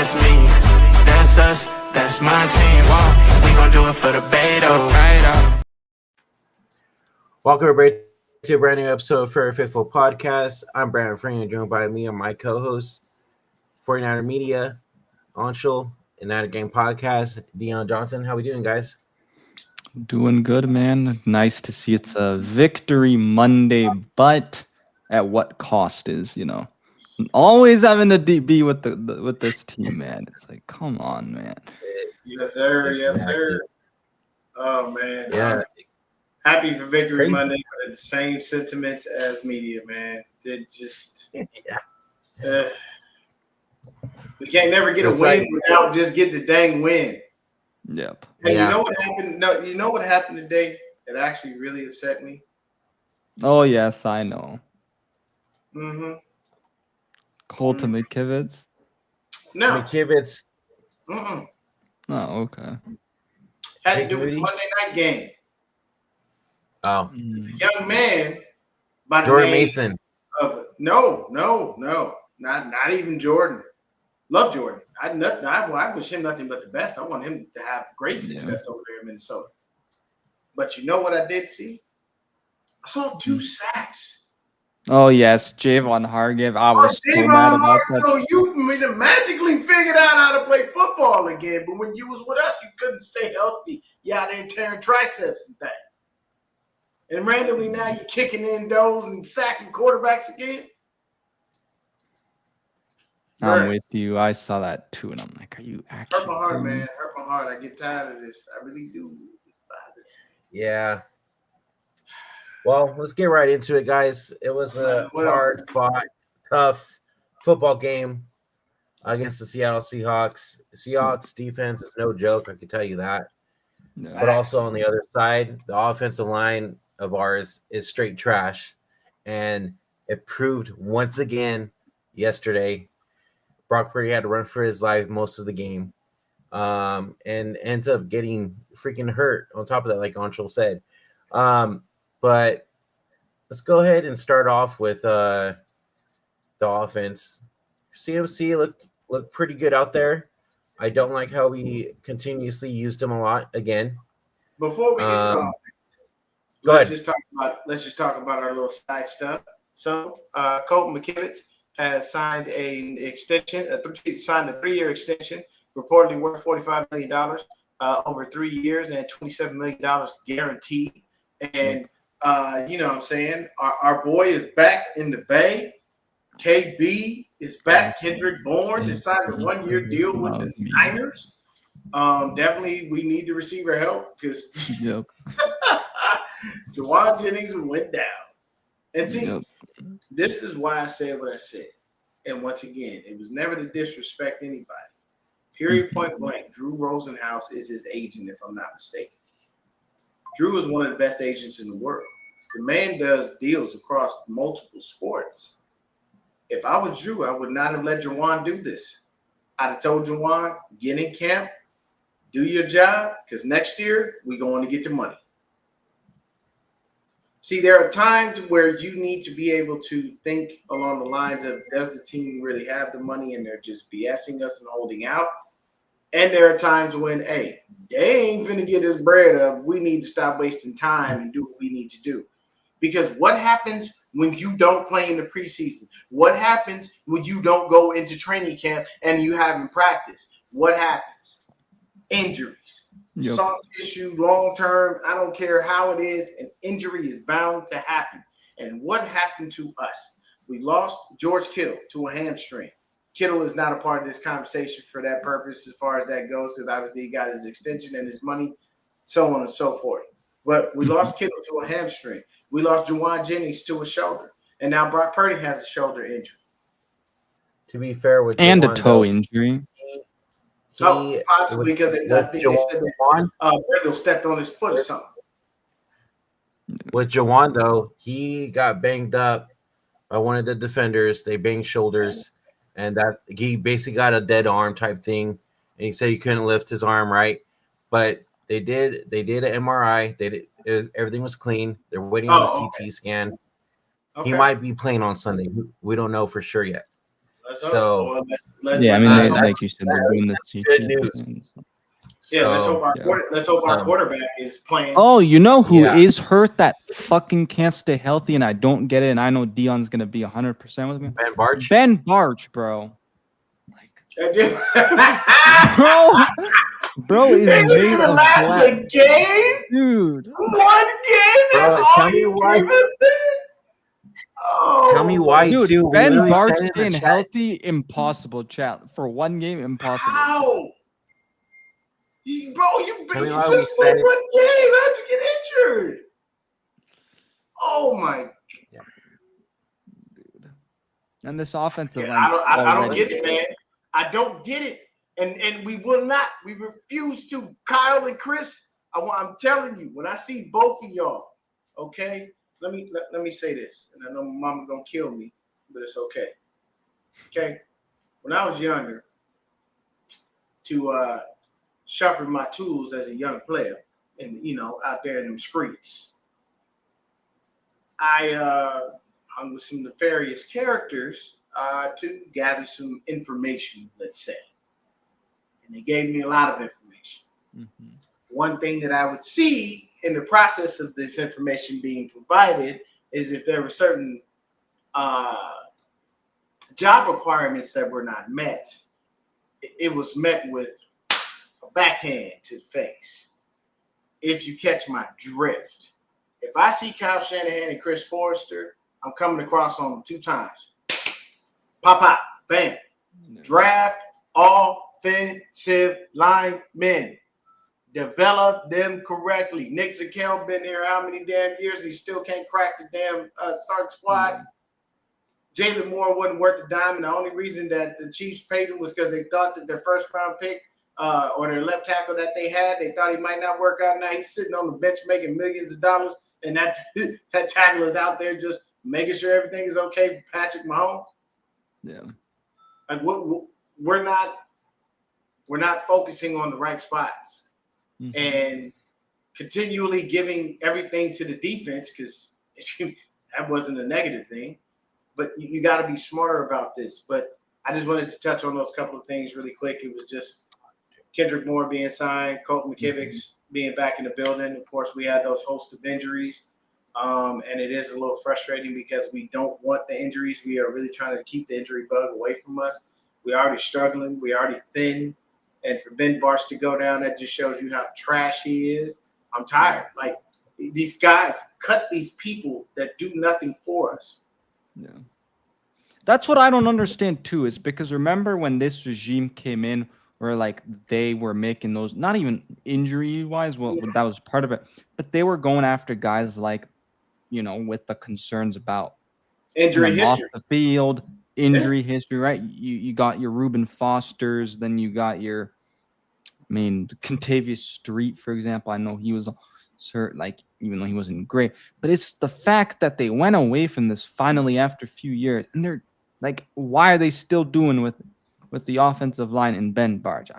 that's me. That's us, that's my team. We gon' do it for the Beto. Welcome everybody to a brand new episode of Fair Faithful Podcast. I'm Brandon Frank, joined by me and my co-host, 49er Media, Anshul, and Night Game Podcast, Dion Johnson. How we doing, guys? Doing good, man. Nice to see it's a victory Monday, but at what cost is, always having to be with with this team, man. It's like, come on, man. Yes, sir. Yes, sir. Oh, man. Yeah. Happy for Victory Crazy. Monday, but the same sentiments as media, man. It just we can't never get It's a win like- without just getting the dang win. Yep. And Yeah. you know what happened? No, you know what happened today that actually really upset me? Oh, yes, I know. Mm-hmm. Colton McKivitz. No. McKivitz. Mm-mm. Oh, okay. Had to Jake do with the Moody? Monday night game. Oh, Young man by the Jordan name Mason. of no, not even Jordan. Love Jordan. I wish him nothing but the best. I want him to have great success over there in Minnesota. But you know what I did see? I saw 2 sacks. Oh, yes, Javon Hargrave. I was so mad about that. So you magically figured out how to play football again. But when you was with us, you couldn't stay healthy. You out there tearing triceps and things. And randomly now you're kicking in those and sacking quarterbacks again. I'm with you. I saw that too, and I'm like, are you actually? Hurt my heart, man. Hurt my heart. I get tired of this. I really do. Yeah. Well, let's get right into it, guys. It was a hard-fought, tough football game against the Seattle Seahawks. Seahawks defense is no joke, I can tell you that. No. But also on the other side, the offensive line of ours is straight trash. And it proved once again yesterday. Brock Purdy had to run for his life most of the game. And ends up getting freaking hurt on top of that, like Anshul said. But let's go ahead and start off with the offense. CMC looked pretty good out there. I don't like how we continuously used him a lot again. Before we get to the offense, go let's ahead. just talk about our little side stuff. So Colton McKivitz has signed an extension, signed a 3-year extension, reportedly worth $45 million over 3 years and $27 million guaranteed. And you know what I'm saying? Our boy is back in the Bay. KB is back. Kendrick Bourne has signed a 1-year deal with the Niners. Definitely we need the receiver help because Jawan Jennings went down. And see, this is why I said what I said. And once again, it was never to disrespect anybody. Period, point blank. Drew Rosenhaus is his agent, if I'm not mistaken. Drew is one of the best agents in the world. The man does deals across multiple sports. If I was Drew, I would not have let Jawan do this. I'd have told Jawan, get in camp, do your job, because next year we're going to get the money. See, there are times where you need to be able to think along the lines of, does the team really have the money and they're just BSing us and holding out? And there are times when, hey, they ain't finna get this bread up. We need to stop wasting time and do what we need to do. Because what happens when you don't play in the preseason? What happens when you don't go into training camp and you haven't practiced? What happens? Injuries. Soft tissue, long term, I don't care how it is, an injury is bound to happen. And what happened to us? We lost George Kittle to a hamstring. Kittle is not a part of this conversation for that purpose as far as that goes, because obviously he got his extension and his money, so on and so forth. But we lost Kittle to a hamstring. We lost Jawan Jennings to a shoulder. And now Brock Purdy has a shoulder injury. To be fair with and Jawan, a toe injury. Possibly because they said that Brendel stepped on his foot or something. With Jawan, though, he got banged up by one of the defenders. They banged shoulders, and that he basically got a dead arm type thing. And he said he couldn't lift his arm right, but they did an MRI. Everything was clean. They're waiting on the CT scan. Okay. He might be playing on Sunday. We don't know for sure yet. Let's So- hope. Yeah, I mean, let's they, hope- like you said, they're doing the good shit news. things. yeah, let's So, hope our yeah. let's hope our Um, quarterback is playing. Oh, you know who is Yeah. hurt that fucking can't stay healthy, and I don't get it, and I know Dion's gonna be 100% with me. Ben Barch. Ben Barch, bro. Bro, Bro is they didn't made even of last glass, a game. dude. One game. That's Bro, all tell me you why- gave us, man. Oh, Tell me why, Dude, too. We Ben literally Barch said in the staying chat. healthy, impossible, chat. For one game, impossible. How? Bro, you Tell me just why we played said it. one game. How'd you get injured? Oh my! Dude. And this offensive Yeah, line. I don't already- get it, man. I don't get it, and we will not. We refuse to. Kyle and Chris, I'm telling you, when I see both of y'all, okay. Let me say this, and I know my mama gonna kill me, but it's okay. Okay, when I was younger, to sharpen my tools as a young player, and out there in them streets, I hung with some nefarious characters to gather some information, let's say, and they gave me a lot of information. Mhm. One thing that I would see in the process of this information being provided is if there were certain job requirements that were not met, it was met with a backhand to the face. If you catch my drift. If I see Kyle Shanahan and Chris Forrester, I'm coming across on them 2 times. Pop, bam. Draft offensive linemen. Develop them correctly. Nick Zakel been here how many damn years and he still can't crack the damn starting squad. Jalen Moore wasn't worth a dime, and the only reason that the Chiefs paid him was because they thought that their first round pick or their left tackle that they had, they thought he might not work out. Now he's sitting on the bench making millions of dollars, and that tackle is out there just making sure everything is okay for Patrick Mahomes. Yeah. Like we're not focusing on the right spots. Mhm. And continually giving everything to the defense, because that wasn't a negative thing, but you got to be smarter about this. But I just wanted to touch on those couple of things really quick. It was just Kendrick Moore being signed, Colton McKivitz being back in the building. Of course, we had those host of injuries, and it is a little frustrating because we don't want the injuries. We are really trying to keep the injury bug away from us. We're already struggling. We're already thin. And for Ben Barch to go down, that just shows you how trash he is. I'm tired. Like, these guys cut these people that do nothing for us. Yeah. That's what I don't understand too, is because remember when this regime came in where like they were making those, not even injury wise, well, that was part of it, but they were going after guys like, with the concerns about Injury off history. the field, injury history, right? You got your Reuben Fosters, then you got your, Contavious Street, for example. I know he was hurt, like, even though he wasn't great, but it's the fact that they went away from this finally after a few years, and they're like, why are they still doing with the offensive line and Ben Barch?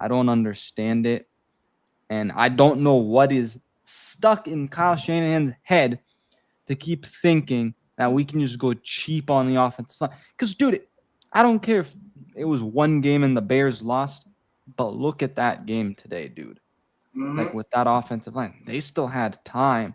I don't understand it, and I don't know what is stuck in Kyle Shanahan's head to keep thinking that we can just go cheap on the offensive line. Because, dude, I don't care if it was one game and the Bears lost, but look at that game today, dude. Mm-hmm. Like, with that offensive line, they still had time.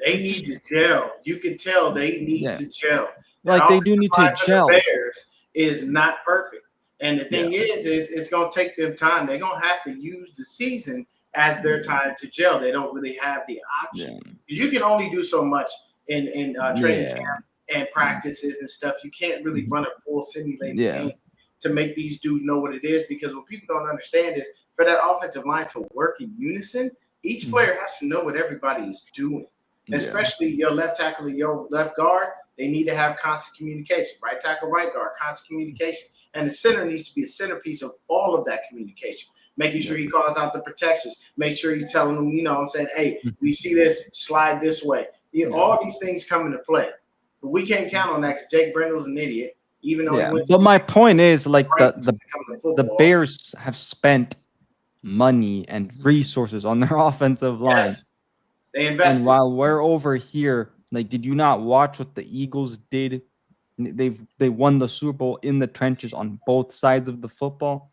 They need to gel. You can tell they need to gel. Like, they do need to gel. The Bears is not perfect. And the thing is it's going to take them time. They're going to have to use the season as their time to gel. They don't really have the option. Because you can only do so much in training camp and practices and stuff. You can't really run a full simulated game to make these dudes know what it is. Because what people don't understand is for that offensive line to work in unison, each player has to know what everybody is doing. Especially your left tackle and your left guard, they need to have constant communication. Right tackle, right guard, constant communication. And the center needs to be a centerpiece of all of that communication. Making sure he calls out the protections. Make sure you're telling them, hey, we see this, slide this way. All these things come into play. But we can't count on that because Jake Brendle's an idiot. Even though he went to but my point is, like, the Bears have spent money and resources on their offensive line. Yes. They invested. And while we're over here, like, did you not watch what the Eagles did, They won the Super Bowl in the trenches on both sides of the football.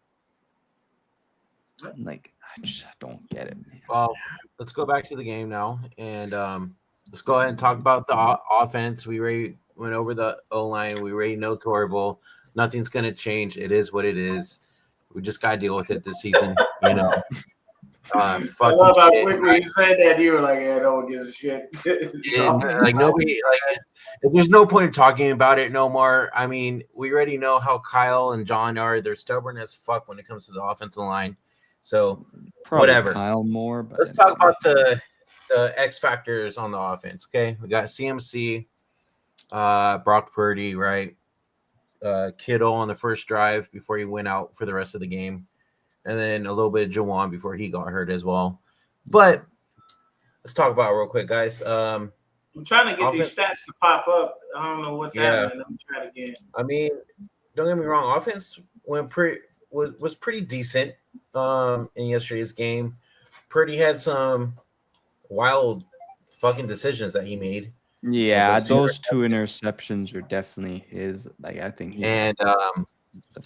Like, I just don't get it, man. Well, let's go back to the game now, and let's go ahead and talk about the offense. We already went over the O-line. We already know Torable. Nothing's going to change. It is what it is. We just got to deal with it this season, you know. I love how quickly you said that. You were like, "Yeah, no one gives a shit." Like nobody, like there's no point in talking about it no more. I mean, we already know how Kyle and John are. They're stubborn as fuck when it comes to the offensive line. So Probably whatever. Kyle more, but Let's talk about the X factors on the offense. Okay, we got CMC, Brock Purdy, right? Kittle on the first drive before he went out for the rest of the game. And then a little bit of Jawan before he got hurt as well. But let's talk about it real quick, guys. I'm trying to get these stats to pop up. I don't know what's happening. Let me try it again. I mean, don't get me wrong. Offense was pretty decent in yesterday's game. Purdy had some wild fucking decisions that he made. Yeah, those two interceptions are definitely his. Like, I think he and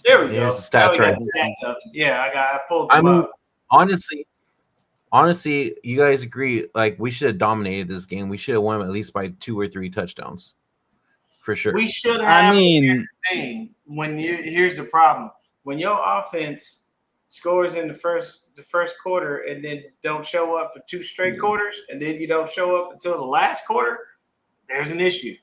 there we go. Here's the stats right here. Yeah, I pulled them up. Honestly, you guys agree? Like, we should have dominated this game. We should have won at least by 2 or 3 touchdowns, for sure. We should have. I mean, here's the problem: when your offense scores in the first quarter and then don't show up for 2 straight quarters, and then you don't show up until the last quarter, there's an issue.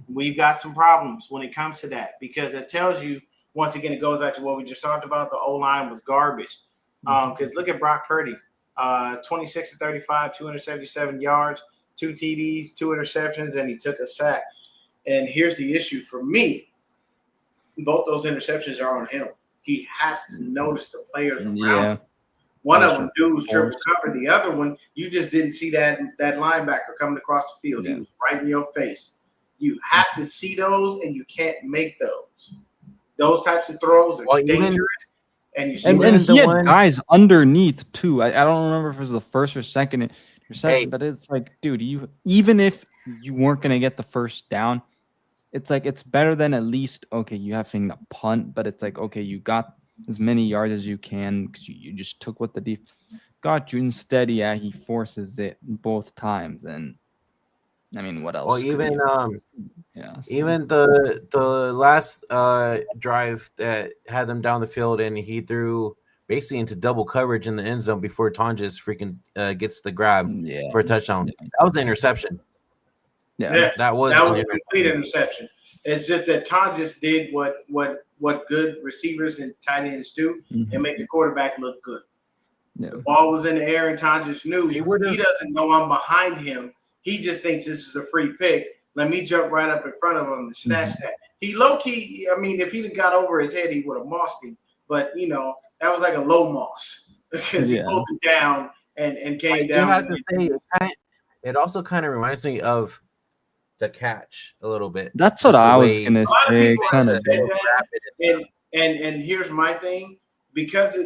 We've got some problems when it comes to that, because it tells you, once again, it goes back to what we just talked about. The O-line was garbage. Because look at Brock Purdy, 26 to 35, 277 yards, 2 TDs, 2 interceptions, and he took a sack. And here's the issue for me. Both those interceptions are on him. He has to notice the players around him. One of them, dude, was triple covered. The other one, you just didn't see that linebacker coming across the field. He was right in your face. You have to see those, and you can't make those. Those types of throws are dangerous. And you see, and he had guys underneath too. I don't remember if it was the first or second interception, but it's like, dude, even if you weren't gonna get the first down, it's like it's better than at least you having a punt, but it's like you got as many yards as you can because you just took what the defense got you. Instead, he forces it both times, and I mean, what else? Well, even even the last drive that had them down the field, and he threw basically into double coverage in the end zone before Tonjes freaking gets the grab for a touchdown. That was an interception. That was a complete interception. It's just that Tonjes did what good receivers and tight ends do, and make the quarterback look good. The ball was in the air, and Tonjes knew he doesn't know I'm behind him. He just thinks this is a free pick. Let me jump right up in front of him and snatch that. He low-key, I mean, if he'd have got over his head, he would have mossed him. But, that was like a low moss because he pulled it down and came down. I have to say, it also kind of reminds me of the catch a little bit. That's what I was going to say. Kind of and here's my thing. Because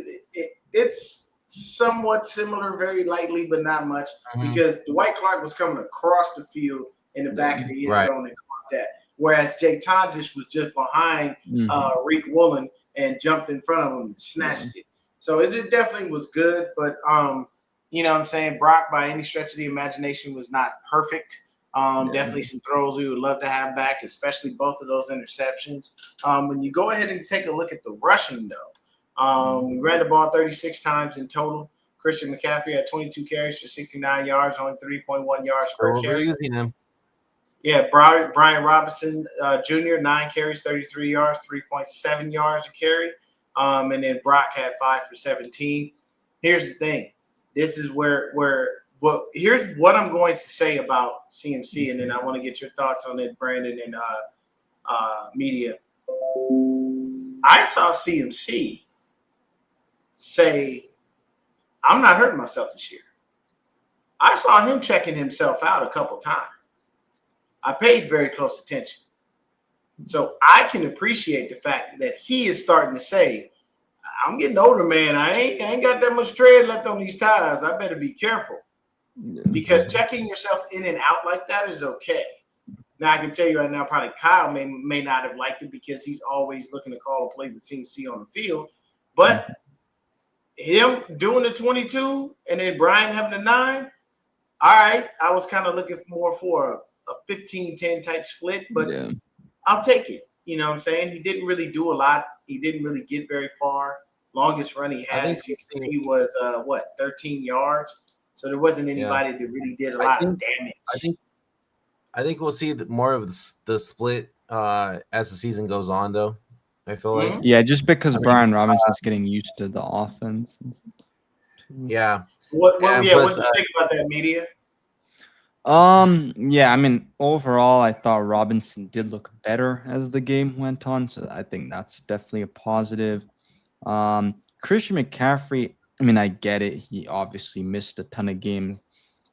it's somewhat similar, very lightly, but not much, because Dwight Clark was coming across the field in the back of the end zone and caught that, whereas Jake Tonjes was just behind Reek Woolen and jumped in front of him and snatched it. So it definitely was good, but you know what I'm saying, Brock, by any stretch of the imagination, was not perfect. Definitely some throws we would love to have back, especially both of those interceptions. When you go ahead and take a look at the rushing, though, we ran the ball 36 times in total. Christian McCaffrey had 22 carries for 69 yards, only 3.1 yards per carry. Yeah, Brian Robinson Jr., 9 carries, 33 yards, 3.7 yards a carry. And then Brock had 5 for 17. Here's the thing. This is here's what I'm going to say about CMC, and then I want to get your thoughts on it, Brandon and media. I saw CMC say, I'm not hurting myself this year. I saw him checking himself out a couple times. I paid very close attention. So I can appreciate the fact that he is starting to say, I'm getting older, man. I ain't got that much tread left on these tires. I better be careful. Because checking yourself in and out like that is okay. Now I can tell you right now, probably Kyle may not have liked it because he's always looking to call a play with CMC on the field. But him doing the 22 and then Brian having the 9, all right. I was kind of looking more for a 15-10 type split, but I'll take it. You know what I'm saying? He didn't really do a lot. He didn't really get very far. Longest run he had, as you can see, was 13 yards. So there wasn't anybody that really did a lot of damage. I think we'll see more of the split as the season goes on, though. I feel like just because Brian Robinson's getting used to the offense. Yeah. What do you think about that, media? I mean, overall, I thought Robinson did look better as the game went on, so I think that's definitely a positive. Christian McCaffrey, I mean, I get it. He obviously missed a ton of games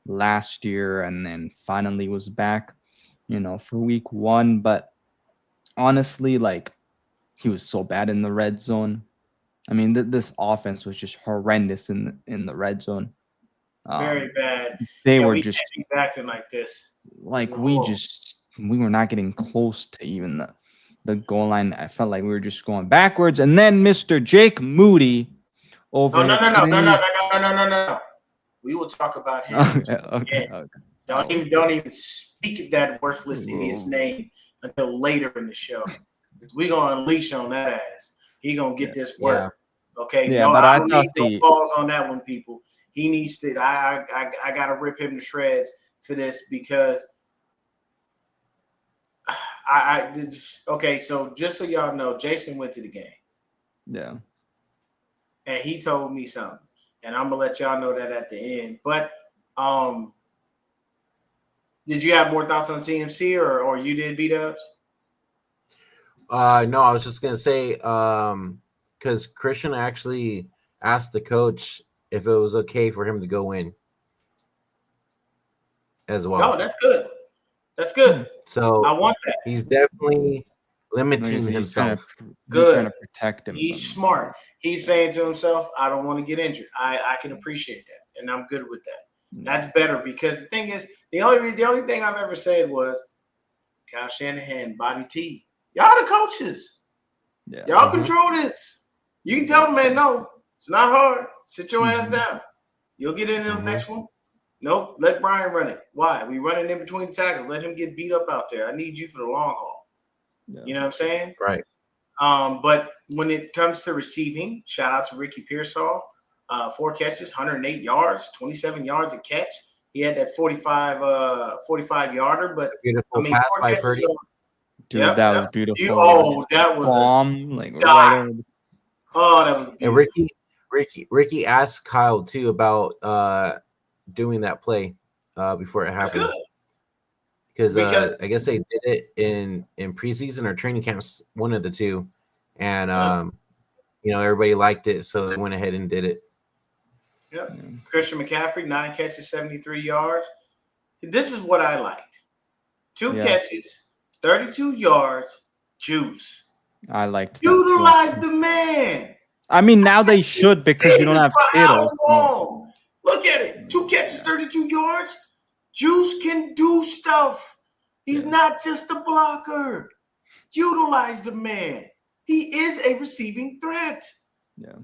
last year and then finally was back, for week 1. But honestly, like, he was so bad in the red zone. I mean, this offense was just horrendous in the red zone. Very bad. They were just acting like this. Like we were not getting close to even the goal line. I felt like we were just going backwards. And then Mr. Jake Moody over. No. We will talk about him. Okay. Don't even speak that worthless idiot's name until later in the show. We're gonna unleash on that ass. He gonna get this work. Okay. Yeah, but I thought no balls on that one, people. He needs to. I gotta rip him to shreds for this because okay. So just so y'all know, Jason went to the game. Yeah. And he told me something, and I'm gonna let y'all know that at the end. But did you have more thoughts on CMC or you did, B-Dubs? No, I was just gonna say because Christian actually asked the coach if it was okay for him to go in as well. No, that's good. That's good. So I want that. He's definitely limiting himself. He's trying to protect him. He's smart. He's saying to himself, I don't want to get injured. I can appreciate that. And I'm good with that. That's better because the thing is, the only thing I've ever said was Kyle Shanahan, Bobby T. Y'all the coaches. Yeah. Y'all control this. You can tell them, man, no, it's not hard. Sit your ass down. You'll get in the next one. Nope. Let Brian run it. Why? We running in between the tackles. Let him get beat up out there. I need you for the long haul. Yeah. You know what I'm saying? Right. But when it comes to receiving, shout out to Ricky Pearsall. 4 catches, 108 yards, 27 yards a catch. He had that 45 yarder, but beautiful pass by Purdy. Dude, that was beautiful. That was bomb, right over. That was beautiful. And Ricky asked Kyle too about doing that play before it happened. Because I guess they did it in preseason or training camps, one of the two, and everybody liked it, so they went ahead and did it. Yep. Christian McCaffrey, 9 catches, 73 yards. This is what I liked: 2 catches, 32 yards, juice. I liked that utilize the man. I mean, now they should because you don't have Kittle. So. Look at it: 2 catches, 32 yards. Juice can do stuff. He's not just a blocker. Utilize the man. He is a receiving threat. Yeah.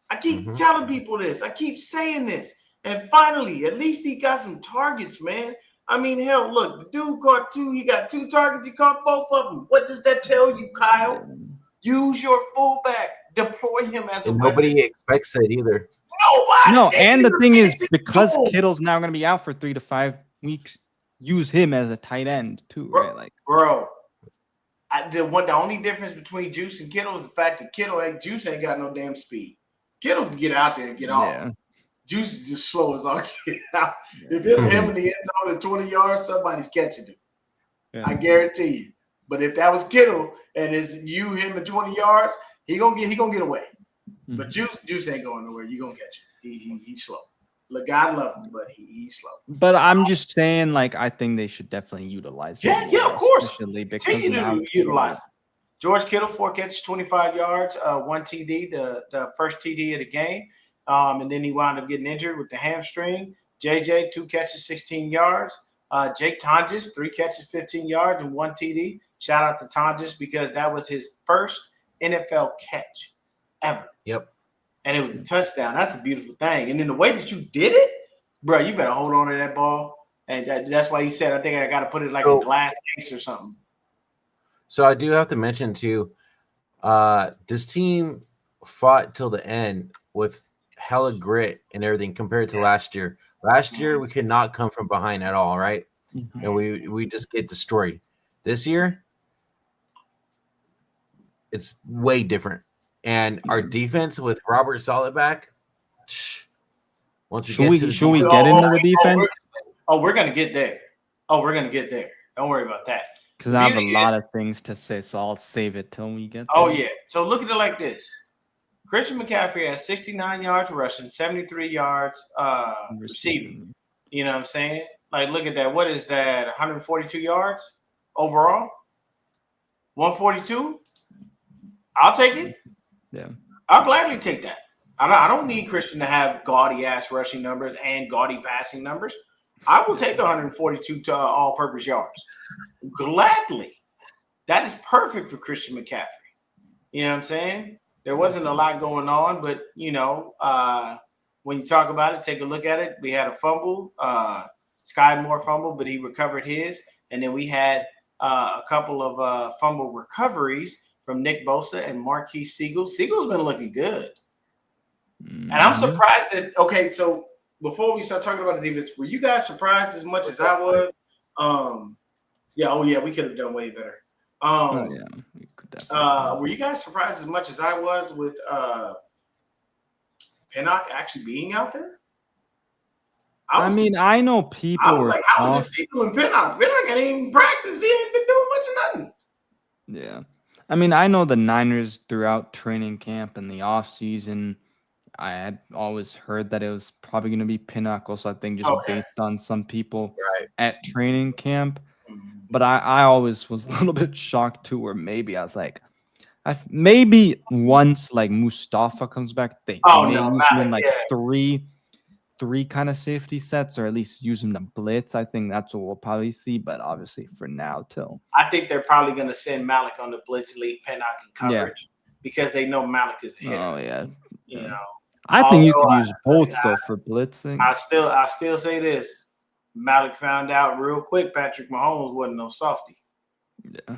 I keep telling people this. I keep saying this. And finally, at least he got some targets, man. I mean, hell, look, the dude caught 2. He got 2 targets. He caught both of them. What does that tell you, Kyle? Use your fullback. Deploy him as a weapon. Nobody expects it either. Nobody. No, and the thing is, because Kittle's now going to be out for 3 to 5 weeks, use him as a tight end too, right? The only difference between Juice and Kittle is the fact that Juice ain't got no damn speed. Kittle can get out there and get off. Juice is just slow as all get out. If it's him in the end zone at 20 yards, somebody's catching him. Yeah. I guarantee you. But if that was Kittle and it's him at 20 yards, he gonna get away. But Juice ain't going nowhere. You gonna catch him. He's slow. Look, God love him, but he's slow. But I'm just saying, I think they should definitely utilize him. Yeah, of course. Especially because continue to utilize him. George Kittle, 4 catches, 25 yards, 1 TD, the first TD of the game. And then he wound up getting injured with the hamstring. JJ, 2 catches, 16 yards. Jake Tonjes, 3 catches, 15 yards, and 1 TD. Shout out to Tonjes because that was his first NFL catch ever. Yep. And it was a touchdown. That's a beautiful thing. And then the way that you did it, bro, you better hold on to that ball. And that's why he said, I think I got to put it like a glass case or something. So I do have to mention too, this team fought till the end with hella grit and everything compared to last year. Last year we could not come from behind at all, right? Mhm. And we just get destroyed. This year, it's way different. And our defense with Robert Saleh back, once Should we get into the defense? We're gonna get there. We're gonna get there. Don't worry about that. Because I have a lot of things to say, so I'll save it till we get there. Oh, yeah. So look at it like this. Christian McCaffrey has 69 yards rushing, 73 yards receiving. You know what I'm saying? Like, look at that. What is that, 142 yards overall? 142? I'll take it. Yeah. I'll gladly take that. I don't need Christian to have gaudy-ass rushing numbers and gaudy passing numbers. I will take 142 all-purpose yards. Gladly. That is perfect for Christian McCaffrey. You know what I'm saying? There wasn't a lot going on, but, when you talk about it, take a look at it. We had a fumble. Sky Moore fumbled, but he recovered his. And then we had a couple of fumble recoveries from Nick Bosa and Marquise Siegel. Siegel's been looking good. And I'm surprised that – okay, so before we start talking about the defense, were you guys surprised as much as I was? We could have done way better. We could definitely. Were you guys surprised as much as I was with Pinnock actually being out there? I know people were like, how was this doing Pinnock? Pinnock ain't even practice. He ain't been doing much of nothing. Yeah. I know the Niners throughout training camp and the offseason, I had always heard that it was probably going to be Pinnock also, I think, just based on some people at training camp. But I always was a little bit shocked too, where maybe I was like, maybe once like Mustafa comes back, they may use him in like three kind of safety sets, or at least use him to blitz. I think that's what we'll probably see. But obviously for now, I think they're probably going to send Malik on the blitz, lead Pinnock in coverage because they know Malik is a hitter. Oh yeah, you know. I think you could use both though for blitzing. I still say this. Malik found out real quick Patrick Mahomes wasn't no softie. Yeah.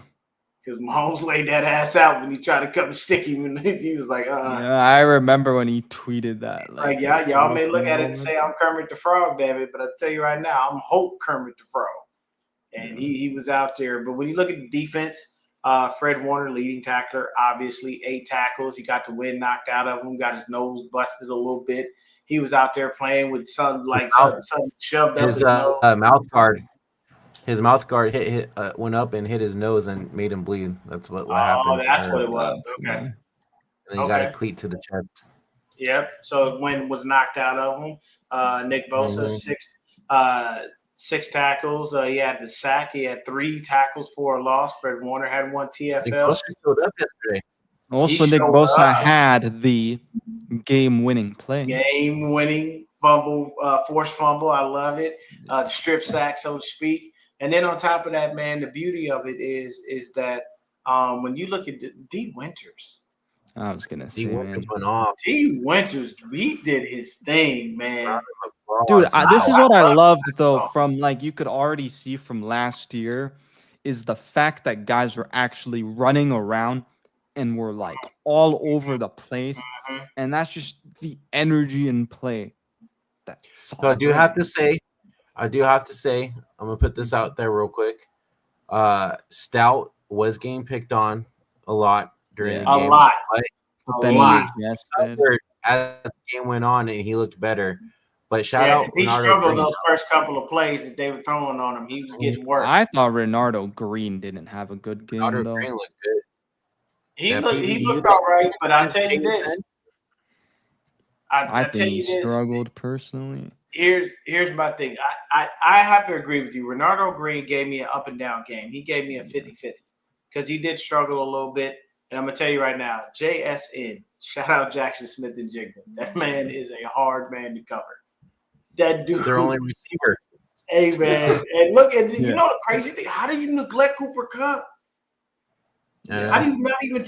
Because Mahomes laid that ass out when he tried to come and stick him. And he was like, Yeah, I remember when he tweeted that. Like y'all may look at it and say, I'm Kermit the Frog, damn it. But I'll tell you right now, I'm Hope Kermit the Frog. And he was out there. But when you look at the defense, Fred Warner, leading tackler, obviously 8 tackles. He got the wind knocked out of him, got his nose busted a little bit. He was out there playing with something shoved up his nose. Mouth guard. His mouth guard went up and hit his nose and made him bleed. That's what happened. Oh, that's what it was. Okay. And then he got a cleat to the chest. Yep. So wind was knocked out of him. Nick Bosa, 6 tackles. He had the sack. He had 3 tackles for a loss. Fred Warner had 1 TFL. Nick Bosa showed up yesterday. Also, Nick Bosa had the game-winning play. Game-winning fumble, forced fumble. I love it. Strip sack, so to speak. And then on top of that, man, the beauty of it is that when you look at D. Winters. I was going to say, D. Winters went off. D. Winters, he did his thing, man. Dude, this is what I loved, though, from like you could already see from last year is the fact that guys were actually running around and were like all over the place. And that's just the energy in play. So I do have to say, I'm going to put this out there real quick. Stout was getting picked on a lot during the game. A lot. As the game went on and he looked better. But shout out. He struggled those first couple of plays that they were throwing on him. He was getting worse. I thought Renardo Green didn't have a good game, though. Green looked good. He looked all right, but I'll tell you this. I think he struggled personally. Here's my thing. I have to agree with you. Renardo Green gave me an up and down game. He gave me a 50-50 because he did struggle a little bit. And I'm going to tell you right now, JSN, shout out Jackson Smith and Jigba. That man is a hard man to cover. That dude. It's their only receiver. Hey man, and look at you Yeah. know the crazy thing. How do you neglect Cooper Cup? How do you not even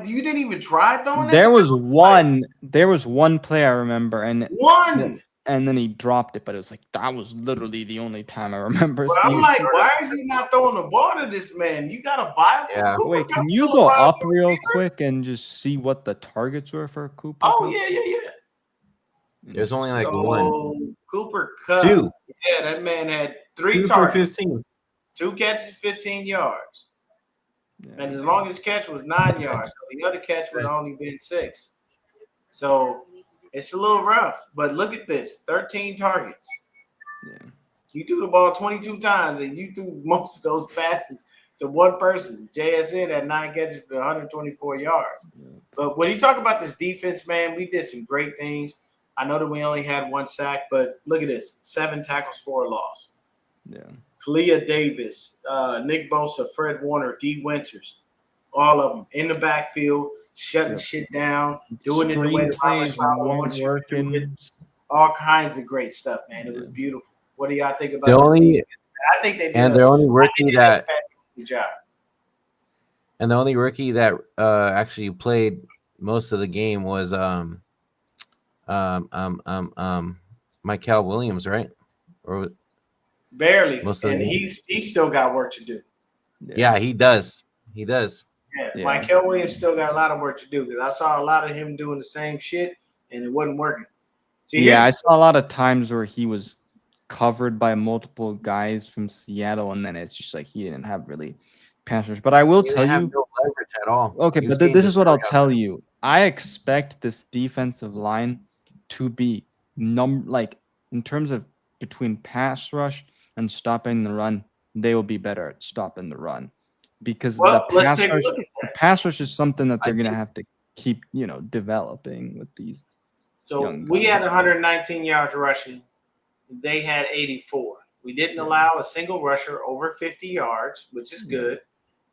you didn't even try throwing There it? was one play I remember, and One. then he dropped it, but it was like that was literally the only time I remember But I'm seeing. like, why are you not throwing the ball to this man? You got a viable Yeah. Cooper Wait, Kupp's can you still a go viable up real receiver? quick and just see what the targets were for Cooper? Oh Kupp? yeah. There's only like So one, Cooper Cup. two, Yeah, that man had 3 2 for targets, 15. 2 catches, 15 yards. Yeah. And as long as catch was 9 yards, so the other catch would only been 6. So it's a little rough. But look at this: 13 targets. Yeah. You threw the ball 22 times, and you threw most of those passes to one person. JSN had 9 catches for 124 yards. Yeah. But when you talk about this defense, man, we did some great things. I know that we only had 1 sack, but look at this: 7 tackles for a loss. Yeah. Kalia Davis, Nick Bosa, Fred Warner, D. Winters, all of them in the backfield, shutting shit down, doing it the way that Robert Screenplays Saleh weren't wants you to do it. working. All kinds of great stuff, man. It was Yeah. beautiful. What do y'all think about The this only defense? I think they did and the only I think rookie they did that a fantastic job. and the only rookie that actually played most of the game was Michael Williams, right? Or Barely, most of the and game. he's still got work to do. Yeah, he does. He does. Yeah, Yeah. Michael Williams still got a lot of work to do because I saw a lot of him doing the same shit and it wasn't working. See, Yeah, I here's- saw a lot of times where he was covered by multiple guys from Seattle, and then it's just like he didn't have really passers. But I will He tell didn't have you, no leverage at all. okay, He was but this getting is what I'll destroyed out tell there. you. I expect this defensive line to be like in terms of between pass rush and stopping the run, they will be better at stopping the run because well, the let's pass take a rush, look at the that. pass rush is something that I they're gonna think- have to keep, developing with these. So young we guys. had 119 yards rushing. They had 84. We didn't allow a single rusher over 50 yards, which is good.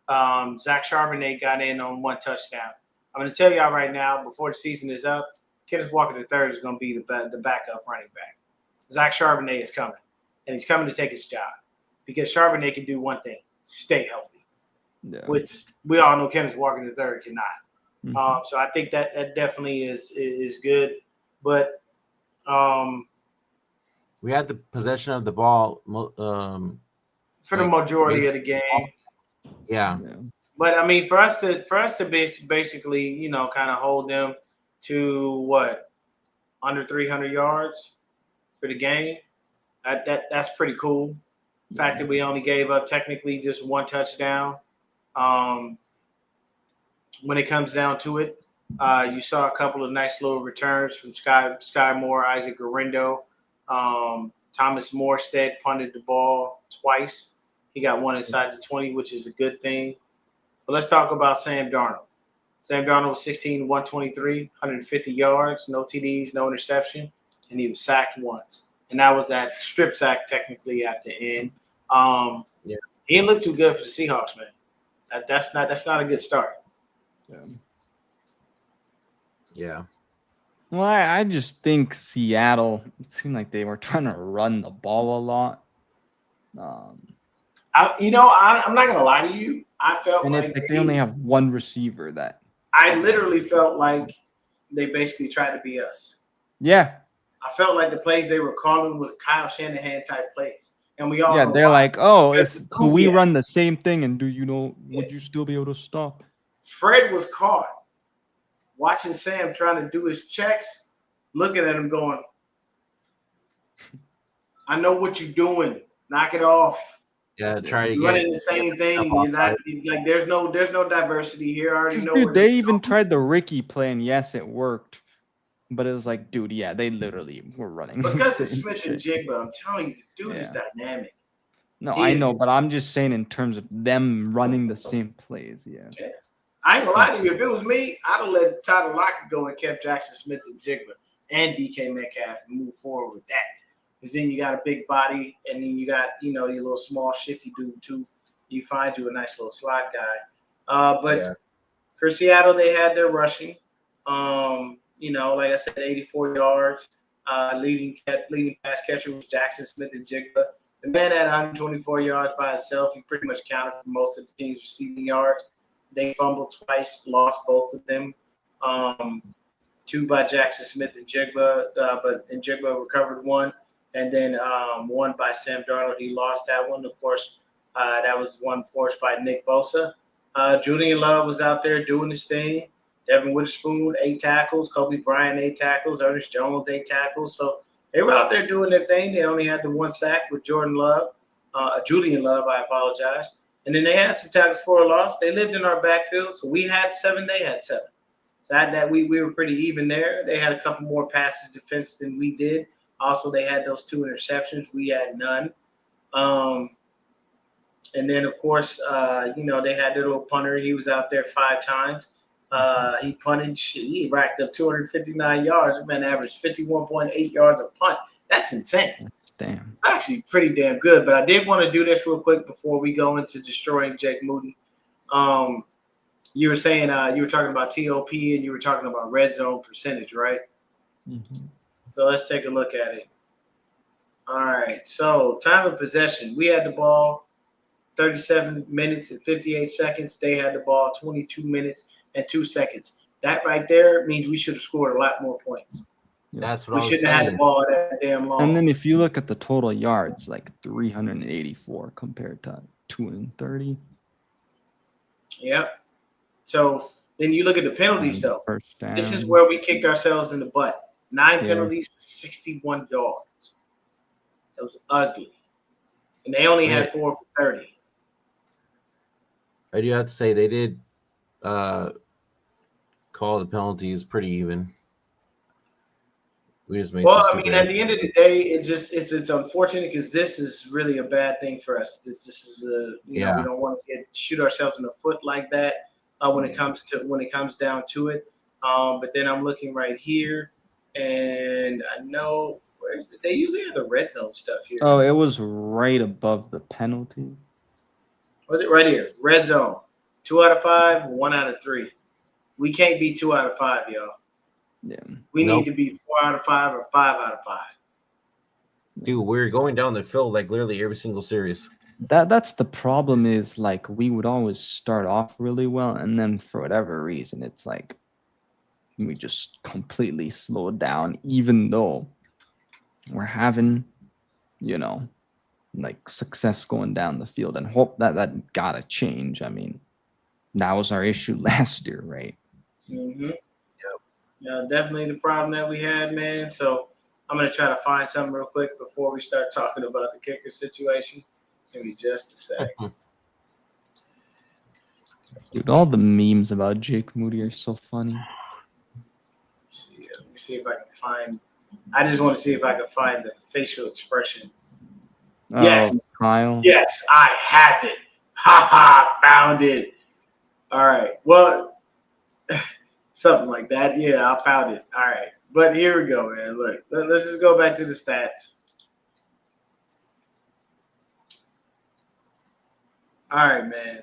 Zach Charbonnet got in on 1 touchdown. I'm going to tell y'all right now, before the season is up, Kenneth Walker III is going to be the backup running back. Zach Charbonnet is coming, and he's coming to take his job because Charbonnet can do one thing: stay healthy, Yeah. which we all know Kenneth Walker III cannot. Mhm. So I think that definitely is good. But We had the possession of the ball. for the majority of the game. Yeah. Yeah. But I mean, for us to basically, kind of hold them to what, under 300 yards for the game, that's pretty cool. The fact that we only gave up technically just 1 touchdown. When it comes down to it, you saw a couple of nice little returns from Sky Moore, Isaac Garindo. Thomas Morstead punted the ball twice. He got 1 inside the 20, which is a good thing. But let's talk about Sam Darnold. Sam Darnold was 16, 123, 150 yards, no TDs, no interception, and he was sacked once. And that was that strip sack technically at the end. Yeah. He didn't look too good for the Seahawks, man. That's not a good start. Yeah. Well, I just think Seattle, it seemed like they were trying to run the ball a lot. I'm not gonna lie to you. I felt And it's like they only have one receiver that. I literally felt like they basically tried to be us. Yeah. I felt like the plays they were calling was Kyle Shanahan type plays, and we all Yeah, know they're why. like, oh, Because if could we Kubiak. run the same thing and would you still be able to stop? Fred was caught watching Sam trying to do his checks, looking at him going, I know what you're doing. Knock it off. Yeah. Try to You're get running the same thing. You're not like there's no diversity here. I already know Dude, where they this even goes. tried the Ricky play, and yes, it worked. But it was like, dude, yeah, they literally were running. the Because it's same Smith and shit. Jigba. I'm telling you, the dude is Yeah. dynamic. No, He I is- know, but I'm just saying in terms of them running the same plays. Yeah. I ain't gonna lie to you. If it was me, I'd have let Tyler Lockett go and kept Jackson Smith and Jigba and DK Metcalf and move forward with that. Because then you got a big body, and then you got your little small shifty dude too. You find you a nice little slot guy. But Yeah. for Seattle, they had their rushing. Like I said, 84 yards. Leading pass catcher was Jackson Smith and Jigba. The man had 124 yards by himself. He pretty much counted for most of the team's receiving yards. They fumbled twice, lost both of them. 2 by Jackson Smith and Jigba, but Jigba recovered one. And then one by Sam Darnold. He lost that one. Of course, that was one forced by Nick Bosa. Julian Love was out there doing his thing. Devin Witherspoon, 8 tackles. Kobe Bryant, 8 tackles. Ernest Jones, 8 tackles. So they were out there doing their thing. They only had the 1 sack with Julian Love, I apologize. And then they had some tackles for a loss. They lived in our backfield. So we had 7, they had 7. So that we were pretty even there. They had a couple more passes defense than we did. Also, they had those 2 interceptions. We had none. And then, of course, they had their little punter. He was out there 5 times. He punted. He racked up 259 yards. The man averaged 51.8 yards a punt. That's insane. Damn. It's actually pretty damn good. But I did want to do this real quick before we go into destroying Jake Moody. You were saying you were talking about TOP and you were talking about red zone percentage, right? Mm-hmm. So let's take a look at it. All right. So time of possession. We had the ball 37 minutes and 58 seconds. They had the ball 22 minutes and 2 seconds. That right there means we should have scored a lot more points. That's what I We was shouldn't have had the saying. ball that damn long. And then if you look at the total yards, like 384 compared to 230. Yep. So then you look at the penalties, though. First down. This is where we kicked ourselves in the butt. 9 Yeah. penalties for 61 yards. That was ugly. And they only had 4 for 30. I do have to say they did call the penalties pretty even. We just made Well, some I mean, stupid- at the end of the day, it's unfortunate because this is really a bad thing for us. This is we don't want to shoot ourselves in the foot like that when it comes down to it. But then I'm looking right here, and I know they usually have the red zone stuff here. Oh, it was right above the penalties. Was it right here? Red zone. 2 out of 5, 1 out of 3. We can't be 2 out of 5, y'all. Yeah. We Nope. need to be 4 out of 5 or 5 out of 5. Dude, we're going down the field like literally every single series. That's the problem is like we would always start off really well and then for whatever reason it's like we just completely slowed down even though we're having like success going down the field and hope that gotta change. I mean, that was our issue last year, right? Mm-hmm. Yep. Yeah, definitely the problem that we had, man. So I'm gonna try to find something real quick before we start talking about the kicker situation. Give me just a sec. Dude, all the memes about Jake Moody are so funny. Let me see if I can find. I just want to see if I can find the facial expression. Yes. Oh, Kyle. Yes, I have it. Ha ha, found it. All right. Well, something like that. Yeah, I found it. All right. But here we go, man. Look, let's just go back to the stats. All right, man.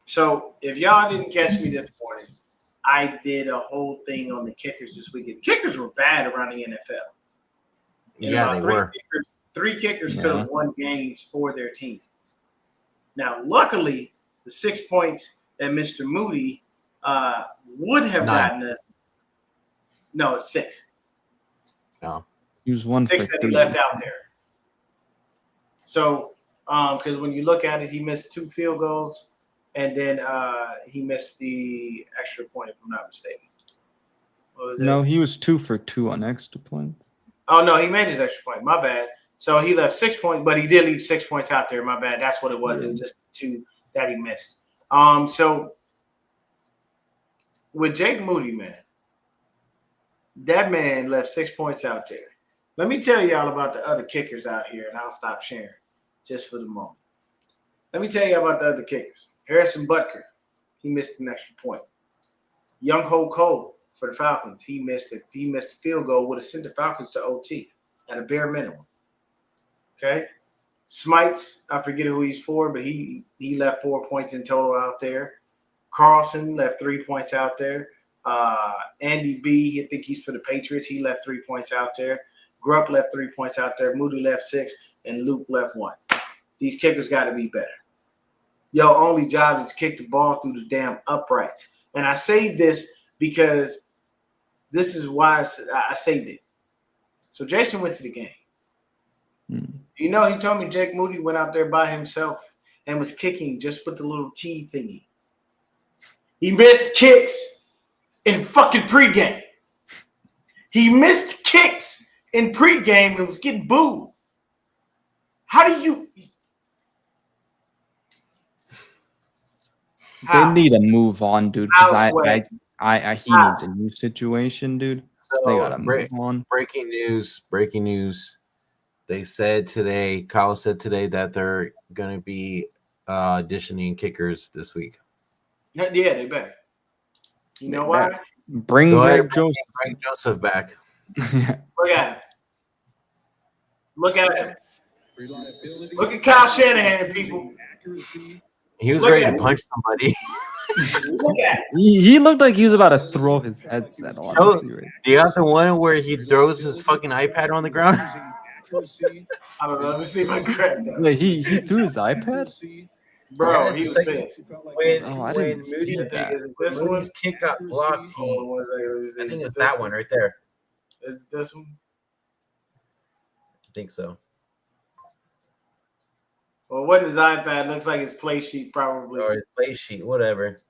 So if y'all didn't catch me this morning, I did a whole thing on the kickers this weekend. Kickers were bad around the NFL. Yeah, they were. Three kickers could have won games for their teams. Now, luckily, the 6 points that Mr. Moody would have gotten us. No, it's 6. No. He was 1 6 for that 3. he left out there. So, because when you look at it, he missed 2 field goals, and then he missed the extra point, if I'm not mistaken. No, he was 2 for 2 on extra points. Oh, no, he made his extra point. My bad. So he left 6 points, but he did leave 6 points out there. My bad. That's what it was. It was just 2 that he missed. So with Jake Moody, man, that man left 6 points out there. Let me tell y'all about the other kickers out here, and I'll stop sharing just for the moment. Let me tell you about the other kickers. Harrison Butker, he missed an extra point. Young Ho Cole for the Falcons, he missed a field goal, would have sent the Falcons to OT at a bare minimum. Okay? Smites, I forget who he's for, but he left 4 points in total out there. Carlson left 3 points out there. Andy B, I think he's for the Patriots. He left 3 points out there. Grupp left 3 points out there. Moody left 6, and Luke left 1. these kickers got to be better. Your only job is to kick the ball through the damn uprights. And I saved this because this is why I saved it. So Jason went to the game. You know, he told me Jake Moody went out there by himself and was kicking just with the little T thingy. He missed kicks in fucking pregame. He missed kicks in pregame and was getting booed. How do you? They need to move on, dude. Because he needs a new situation, dude. So they gotta move on. Breaking news. They said today, Kyle said today that they're gonna be auditioning kickers this week. Yeah, they better. You know why? Bring Greg Joseph back. Look at him. Look at him. Look at Kyle Shanahan, people. He was ready to punch somebody. Look at him. He looked like he was about to throw his headset on. Do you have the one where he throws his fucking iPad on the ground? I don't know. Let me see my crap. Wait, he threw his iPad? Bro, he was pissed. When Moody's kick got blocked, I think it's that one right there. Is this one? I think so. Well, what his iPad looks like his play sheet, probably. Or his play sheet, whatever.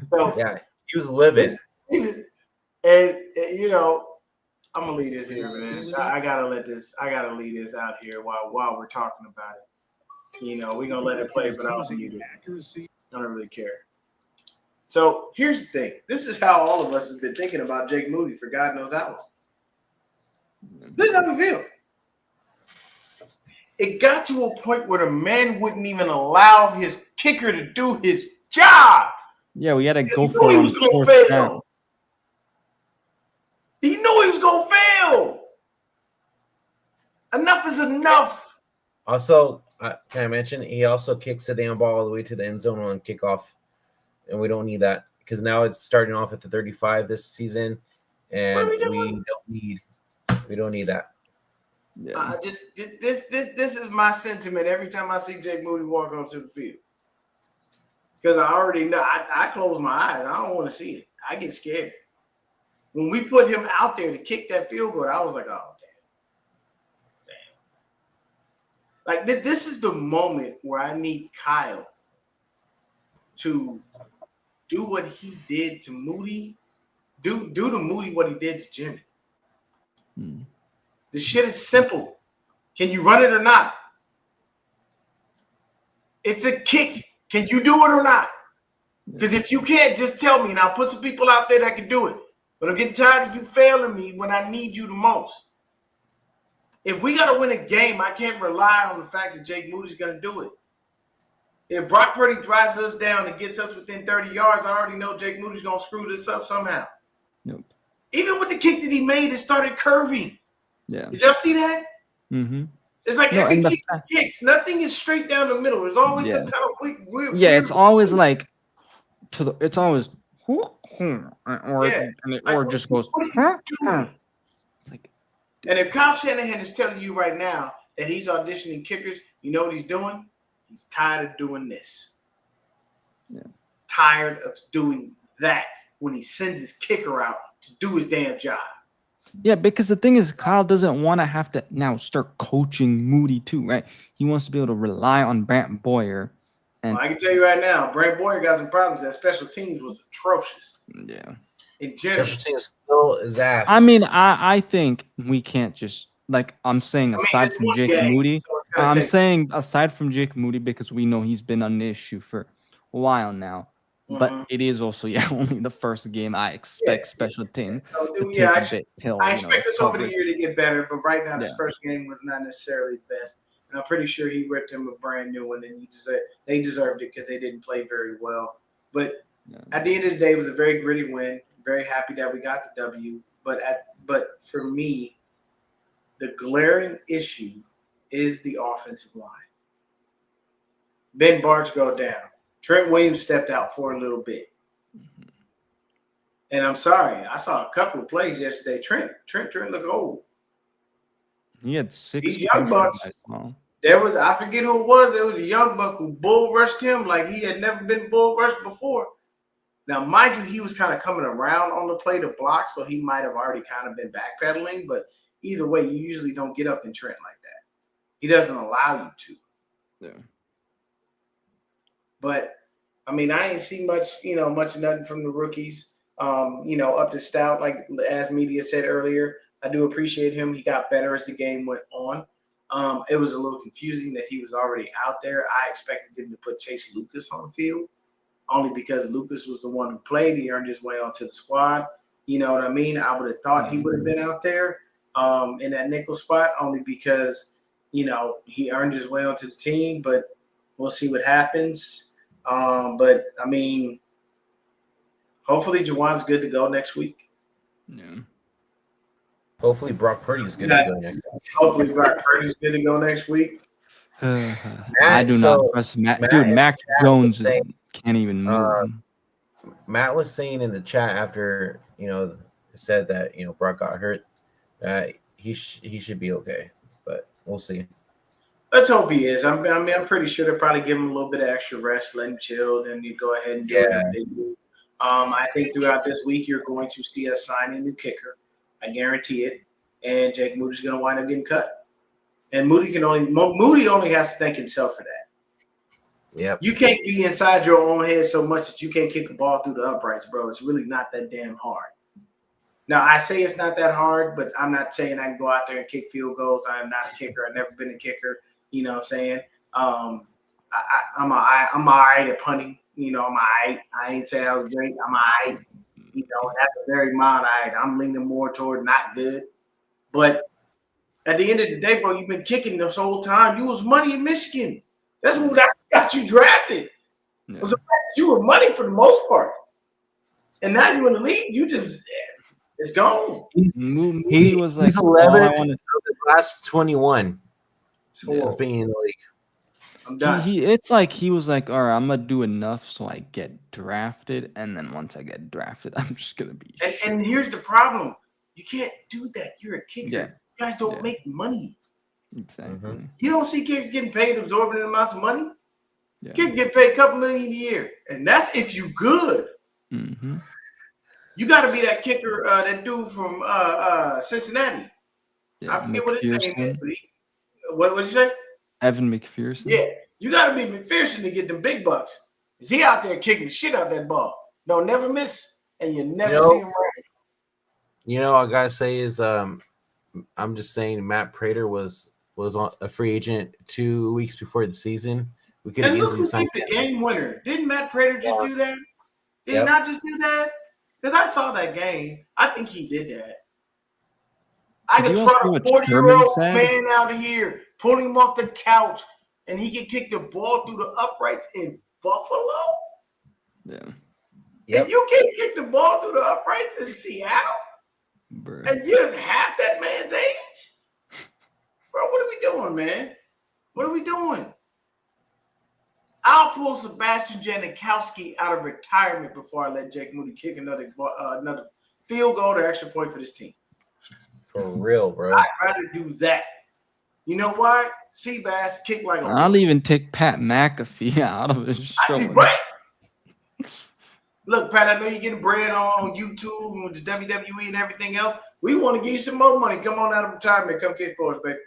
So yeah, he was livid. And you know, I'm gonna leave this here, man. I gotta leave this out here while we're talking about it. You know, we're gonna let it play, but I don't need it. I don't really care. So here's the thing. This is how all of us have been thinking about Jake Moody for God knows how long. This is how we feel. It got to a point where the man wouldn't even allow his kicker to do his job. Yeah, we had to go for him. He knew he was going to fail. Enough is enough. Also, can I mention, he also kicks the damn ball all the way to the end zone on kickoff. And we don't need that because now it's starting off at the 35 this season. And we don't need that. Yeah. This is my sentiment every time I see Jake Moody walk onto the field. Because I already know, I close my eyes. I don't want to see it. I get scared. When we put him out there to kick that field goal, I was like, oh, damn. Like, this is the moment where I need Kyle to do what he did to Moody. Do to Moody what he did to Jimmy. The shit is simple. Can you run it or not? It's a kick. Can you do it or not? Because if you can't, just tell me, and I'll put some people out there that can do it. But I'm getting tired of you failing me when I need you the most. If we got to win a game, I can't rely on the fact that Jake Moody's going to do it. If Brock Purdy drives us down and gets us within 30 yards, I already know Jake Moody's going to screw this up somehow. Nope. Even with the kick that he made, it started curving. Yeah. Did y'all see that? Mm-hmm. It's like every kick kicks. Nothing is straight down the middle. There's always some kind of weird. Yeah, it's always like it's always or just goes. It's like, and if Kyle Shanahan is telling you right now that he's auditioning kickers, you know what he's doing? He's tired of doing this. Yeah. Tired of doing that when he sends his kicker out to do his damn job. Yeah, because the thing is, Kyle doesn't want to have to now start coaching Moody too, right? He wants to be able to rely on Brant Boyer. And I can tell you right now, Brant Boyer got some problems. That special teams was atrocious. Yeah. In general. Special teams still is ass. I mean, I think we can't just, like, I'm saying aside from Jake Moody, I'm saying aside from Jake Moody because we know he's been an issue for a while now. But it is also, only the first game. I expect special teams to take a bit pill. I expect this over the year to get better, but right now this first game was not necessarily the best. And I'm pretty sure he ripped him a brand new one, and they deserved it because they didn't play very well. But at the end of the day, it was a very gritty win. Very happy that we got the W. But for me, the glaring issue is the offensive line. Ben Barch go down. Trent Williams stepped out for a little bit. And I'm sorry, I saw a couple of plays yesterday. Trent looked old. He had 6 These young bucks. I forget who it was. There was a young buck who bull rushed him like he had never been bull rushed before. Now, mind you, he was kind of coming around on the play to block, so he might have already kind of been backpedaling. But either way, you usually don't get up and trend like that. He doesn't allow you to. Yeah. But I mean, I ain't see much of nothing from the rookies. Up to Stout, like as media said earlier, I do appreciate him. He got better as the game went on. It was a little confusing that he was already out there. I expected them to put Chase Lucas on the field, only because Lucas was the one who played. He earned his way onto the squad. You know what I mean? I would have thought he would have been out there in that nickel spot, only because, he earned his way onto the team. But we'll see what happens. But, I mean, hopefully Juwan's good to go next week. Yeah. Hopefully Brock Purdy's good to go next week. Hopefully Brock Purdy's good to go next week. I do not trust Matt. Dude, Mac Jones can't even move. Matt was saying in the chat after, said that, Brock got hurt, that he should be okay. But we'll see. Let's hope he is. I'm pretty sure they'll probably give him a little bit of extra rest, let him chill, then you go ahead and do what they do. I think throughout this week you're going to see us sign a new kicker. I guarantee it. And Jake Moody's going to wind up getting cut. And Moody only has to thank himself for that. Yep. You can't be inside your own head so much that you can't kick a ball through the uprights, bro. It's really not that damn hard. Now, I say it's not that hard, but I'm not saying I can go out there and kick field goals. I am not a kicker. I've never been a kicker. You know what I'm saying? I'm all right at punting. I'm all right. I ain't say I was great. I'm all right. That's a very mild all right. I'm leaning more toward not good. But at the end of the day, bro, you've been kicking this whole time. You was money in Michigan. That's what got you drafted. Yeah. Was the fact that you were money for the most part. And now you're in the league, it's gone. He was like, he's 11 the last 21 since being in the league. I'm done. It's like he was like, all right, I'm gonna do enough so I get drafted, and then once I get drafted, I'm just gonna be. And here's the problem: you can't do that. You're a kicker. Yeah. You guys don't make money. Exactly. Mm-hmm. You don't see kickers getting paid absorbent amounts of money. Yeah. Kickers get paid a couple million a year, and that's if you good. Mm-hmm. You got to be that kicker, that dude from Cincinnati. Yeah, I forget what his name is. But what did you say? Evan McPherson. Yeah, you got to be McPherson to get them big bucks. Is he out there kicking the shit out that ball? Don't never miss, and you never see him right. I gotta say is I'm just saying Matt Prater was on a free agent 2 weeks before the season. We could have easily signed the game winner. Didn't Matt Prater just do that? Did he not just do that? Because I saw that game. I think he did that. I could trot a 40-year-old man out of here, pull him off the couch, and he can kick the ball through the uprights in Buffalo. Yeah. Yep. And you can't kick the ball through the uprights in Seattle? Bruh. And you're half that man's age? Bro, what are we doing, man? What are we doing? I'll pull Sebastian Janikowski out of retirement before I let Jake Moody kick another field goal or extra point for this team. For real, bro. I'd rather do that. You know why? Seabass kick like a I'll even take Pat McAfee out of the show. Right. Look, Pat, I know you're getting bread on YouTube and with the WWE and everything else. We want to give you some more money. Come on out of retirement. Come kick for us, baby.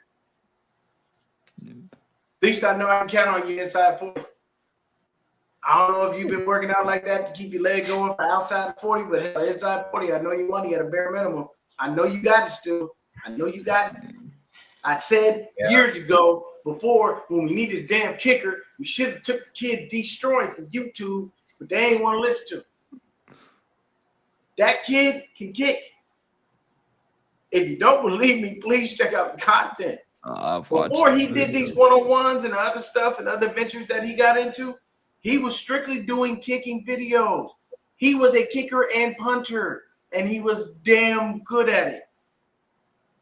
At least I know I can count on you inside 40. I don't know if you've been working out like that to keep your leg going for outside 40, but hell, inside 40, I know your money at a bare minimum. I know you got it still. I know you got it. I said years ago, before, when we needed a damn kicker, we should have took the kid destroyed from YouTube, but they ain't want to listen to him. That kid can kick. If you don't believe me, please check out the content. Before he did these one-on-ones and other stuff and other ventures that he got into, he was strictly doing kicking videos. He was a kicker and punter, and he was damn good at it.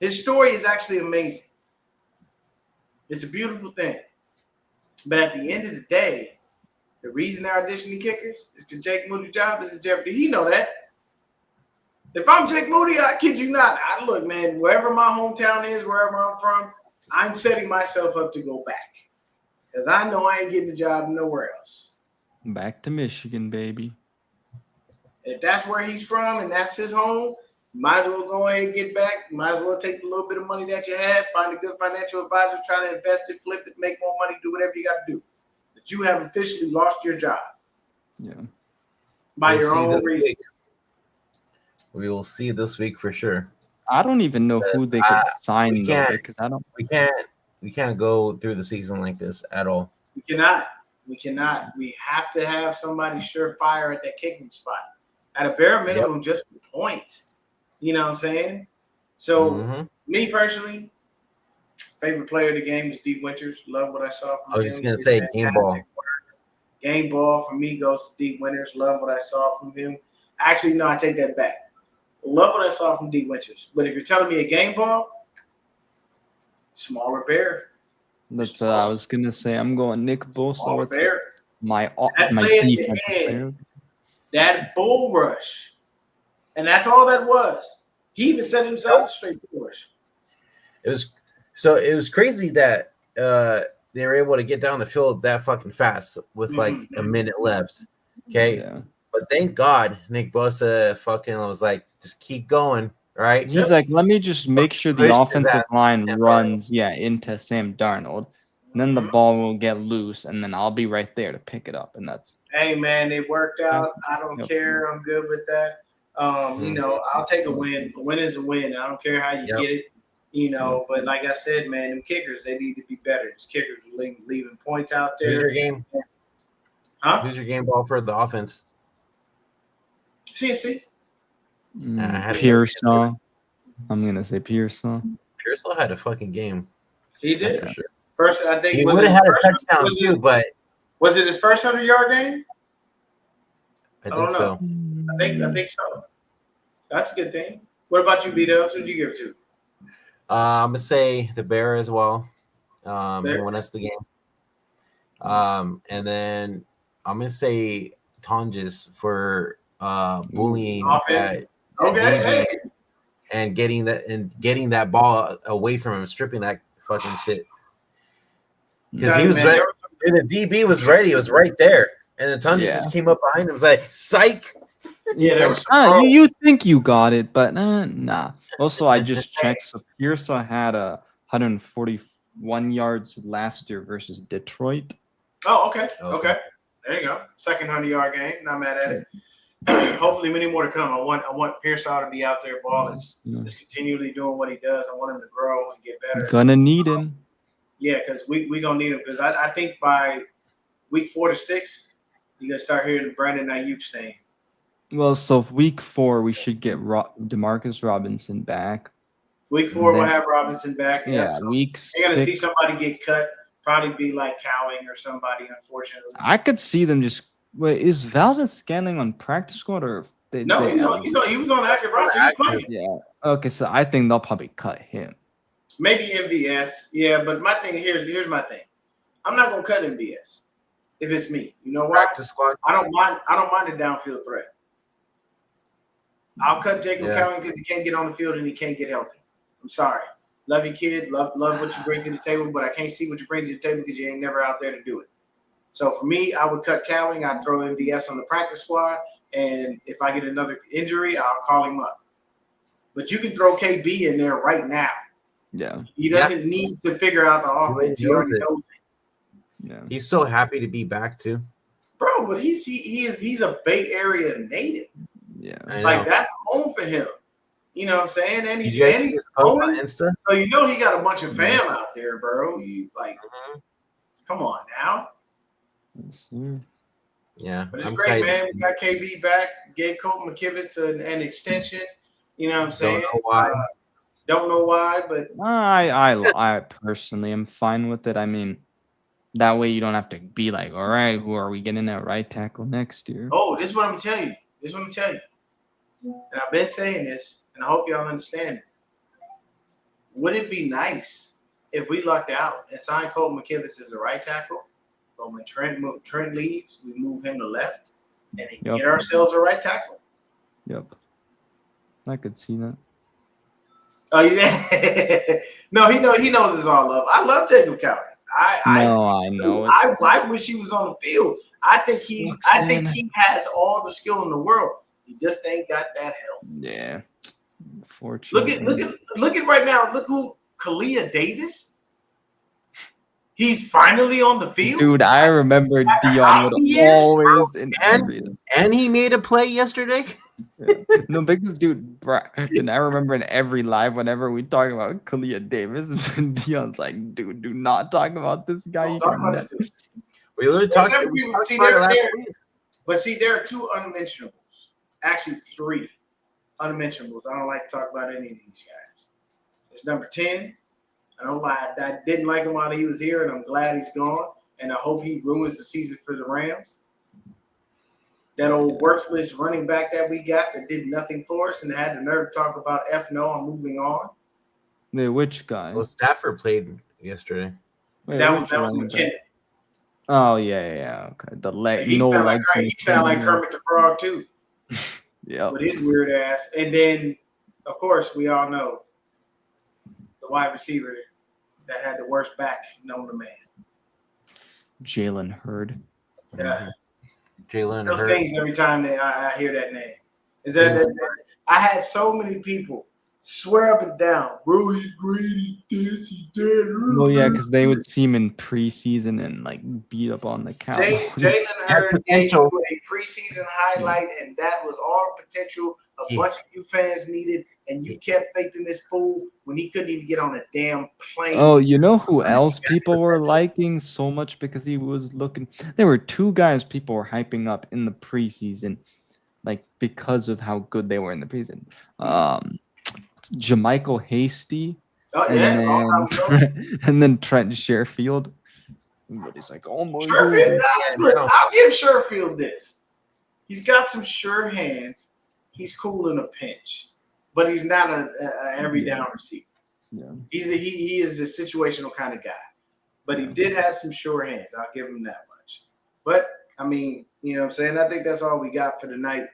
His story is actually amazing. It's a beautiful thing. But at the end of the day, the reason they're auditioning kickers is because Jake Moody's job is in jeopardy. He know that. If I'm Jake Moody, I kid you not. Look, man, wherever my hometown is, wherever I'm from, I'm setting myself up to go back because I know I ain't getting a job nowhere else. Back to Michigan, baby. If that's where he's from and that's his home, might as well go ahead and get back. Might as well take a little bit of money that you had, find a good financial advisor, try to invest it, flip it, make more money, do whatever you got to do. But you have officially lost your job. Yeah. By We'll your see own this reason. week. We will see this week for sure. I don't even know who they could sign we though, can't- because I don't. We can't go through the season like this at all. We cannot. We cannot. We have to have somebody surefire at that kicking spot. At a bare minimum, just for points. You know what I'm saying? So, me personally, favorite player of the game is D. Winters. Love what I saw from him. I was just gonna say game ball. Game ball for me goes to D. Winters. Love what I saw from him. Actually, no, I take that back. Love what I saw from D. Winters. But if you're telling me a game ball, smaller bear. That's what I was gonna say. I'm going Nick Bosa. Smaller What's bear. my That my play at the defense end. player? That bull rush. And that's all that was. He even set himself straight bull rush. It was crazy that they were able to get down the field that fucking fast with like a minute left. Okay. Yeah. But thank God Nick Bosa fucking was like, just keep going, right? He's like, let me just make sure the Push his offensive ass line Sam runs, into Sam Darnold. And then the ball will get loose, and then I'll be right there to pick it up. And that's Hey man, it worked out. I don't care. I'm good with that. You know, I'll take a win. A win is a win. I don't care how you get it. You know, but like I said, man, them kickers, they need to be better. These kickers are leaving points out there. Who's your game? Huh? Who's your game ball for the offense? CMC. Pearsall. I'm gonna say Pearsall. Pearsall had a fucking game. He That's did. for sure. First, I think He was would it have had his a first- touchdown was too, it- but Was it his first 100-yard game? I don't think so. I think so. That's a good thing. What about you, B-Dubs? Who'd you give it to? I'm gonna say the Bear as well. He Bear. won us the game. And then I'm gonna say Tonjes for bullying Offense. at Okay, DB hey. and getting that ball away from him, stripping that fucking shit. Because he was Man, ready. The DB was ready. It was right there. And then Tonjes Yeah. just came up behind him. Was like, psych. Yeah, there was some pros. You think you got it, but nah. Also, I just checked. So Pearsall had 141 yards last year versus Detroit. Oh, okay. Okay. Okay. There you go. Second 100-yard game. Not mad at it. Hopefully, many more to come. I want Pearsall to be out there balling, Yeah. just continually doing what he does. I want him to grow and get better. Gonna need him. Yeah, because we gonna need him. Because I think by week 4 to 6, you're gonna start hearing Brandon Ayuk's name. Well, so week 4 we should get Demarcus Robinson back. Week 4 And we'll then- have Robinson back. Yeah, so week you're gonna see 6. somebody get cut. Probably be like Cowing or somebody. Unfortunately, I could see them just. Wait, is Valdez Scanling on practice squad or? he was on active roster. He was playing. Yeah. Okay, so I think they'll probably cut him. Maybe MVS, yeah, but my thing here's my thing. I'm not gonna cut MVS if it's me. You know why? Practice squad. I don't mind the downfield threat. I'll cut Jacob Cowing because he can't get on the field and he can't get healthy. I'm sorry. Love you, kid. Love what you bring to the table, but I can't see what you bring to the table because you ain't never out there to do it. So for me, I would cut Cowing. I'd throw MVS on the practice squad, and if I get another injury, I'll call him up. But you can throw KB in there right now. Yeah. He doesn't need to figure out the offense. He already knows it. Yeah. He's so happy to be back too. Bro, but he's a Bay Area native. Yeah. I know. Like that's home for him. You know what I'm saying? And he's Did you guys see his post on home. Insta? So you know he got a bunch of fam out there, bro. You like, come on now. Let's see. Yeah, But it's I'm great, excited. man. We got KB back. Gave Colton McKivitz an extension. You know what I'm saying? Don't know why. Don't know why, but I personally am fine with it. I mean, that way you don't have to be like, all right, who are we getting at right tackle next year? oh, this is what I'm telling you. And I've been saying this, and I hope y'all understand it. Would it be nice if we lucked out and signed Colton McKivitz as a right tackle, but when Trent leaves, we move him to left and get ourselves a right tackle? Yep. I could see that. Oh yeah. No, he knows it's all love. I love Jacob Cowley. I know it. I wish he was on the field. I think he has all the skill in the world. He just ain't got that health. Yeah. Fortunately. Look at right now. Look who Kalia Davis. He's finally on the field. Dude, I remember Dion would always and he made a play yesterday. Yeah. No, because dude, and I remember in every live whenever we talk about Kalia Davis, Dion's like, dude, do not talk about this guy. We literally talked about it last week. But see, there are two unmentionables. Actually, three unmentionables. I don't like to talk about any of these guys. It's number 10. I don't lie. I didn't like him while he was here, and I'm glad he's gone. And I hope he ruins the season for the Rams. That old worthless running back that we got that did nothing for us and had the nerve to talk about no, I'm moving on. Which guy? Well, Stafford played yesterday. Wait, that was McKinnon. Oh yeah. Okay. The leg. He sound like Kermit the Frog too. Yeah. With his weird ass. And then, of course, we all know the wide receiver that had the worst back known to man. Jalen Hurd. Yeah. Jalen Those Hurd. things every time I hear that name. Is that I had so many people swear up and down, bro, he's great, he's this, he's that. Well, yeah, because they would see him in preseason and like beat up on the couch. Jalen Hurd gave you a preseason highlight, and that was all potential a bunch of you fans needed, and you kept faith in this fool when he couldn't even get on a damn plane. Oh, you know who else people were liking so much because he was looking? There were two guys people were hyping up in the preseason, like because of how good they were in the preseason. Jermichael Hasty, and then Trent Sherfield. Everybody's like, "Oh my God!" I'll give Sherfield this. He's got some sure hands. He's cool in a pinch, but he's not a every down receiver. Yeah. He is a situational kind of guy, but he did have some sure hands. I'll give him that much. But I mean, you know what I'm saying? I think that's all we got for tonight.